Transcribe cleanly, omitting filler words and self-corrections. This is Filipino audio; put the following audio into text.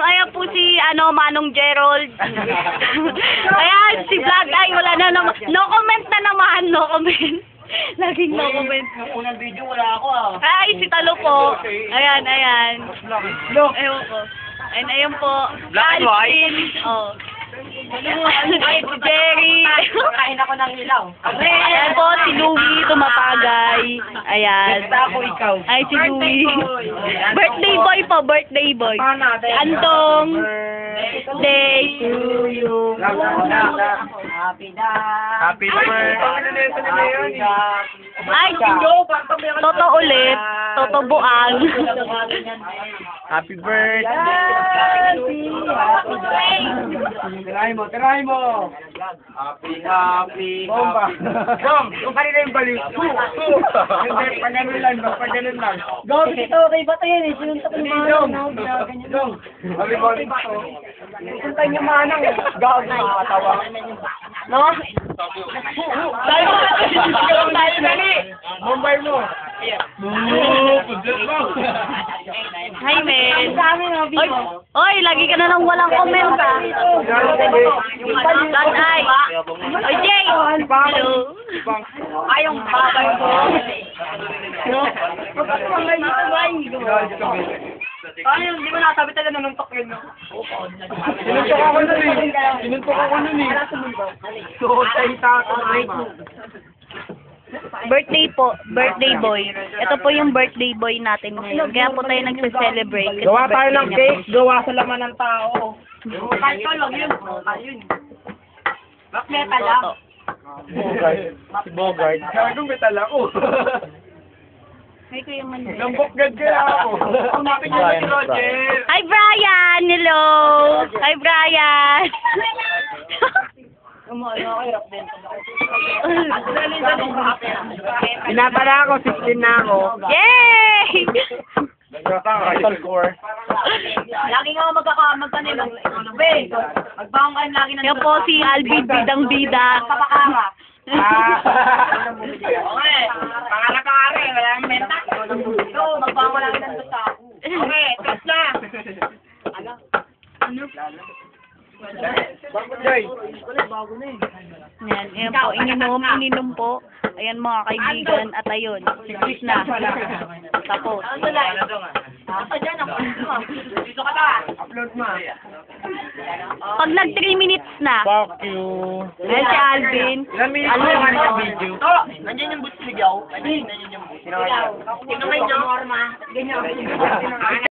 Ayan po si, Manong Gerald. Ayan, si Vlog, ay, wala na naman. No comment na naman, no comment. Laging no comment. Yung unang video, wala ako Ay, si Talo po. Ayan. Ewan ko. Ayun po. Black and white. Alvin. Oh. Ay, si Jerry. Kain ako ng ilaw. Ayan po, si Louie, tumapagay. Ayan. Basta ako ikaw. Ay, si Louie. Birthday boy po, birthday boy. Si Antong. Day to you. Happy birthday. Ay, Toto ulit. Toto Buang. Happy birthday. Tirahin mo. Happy. Bomba. Dom, kung kanina yung balik. Hindi, pag ganun lang. Go, ito, kay Bato yan eh. Sinuntok ni Manang. Dom. Happy birthday. Sinuntok niya Manang eh. Gawag na makatawa. No? Tayo dali. Mumbai mo. Hi, men. Sa amin, no, Oy, Bibo. oy, lagi ka na lang walang comment, ha? God, ay. Oy, Jay. Hello. Ayong babay ko. Magpapangay dito ba? Ayun, di ba nasabi talaga nanuntok yun, no? Sinuntok ako nun eh. Suot sa itatamay. Birthday po, birthday boy. Ito po yung birthday boy natin ngayon. Kaya po tayo nagse-celebrate. kasi Gawa tayo ng birthday niya cake, gawa sa laman ng tao. Kahit ko lang yun. Ayun. Bakit po. lang? Si Bogart. Gagong metal ako. Hi, Kuya Manuel. Nambokgad kaya ako. Umapit niyo si Roger. Hi, Brian! Hello! Hi, Brian! Pinapala ako, 16 na ako. Yay! Total score. Lagi nga magkakanin ng magbangon kayo lagi ng Yan po si Alvin Bidang Bida. kapakara. Okay. Pangalakari, wala nang benta. So, magbangon lagi ng basta. Okay, tapos na. Yan po, ininom po. Ayan mga kaibigan, at ayun, sigis na. Tapos. Ako dyan, ako. Dito ka ba? Upload mo. Pag nag 3 minutes na, Fuck you. ayan si Alvin. Ilan minutes na naman yung video? Nandiyan yung boots ligaw. Nandiyan yung boots. Tingnan mo yung norma. Ganyan.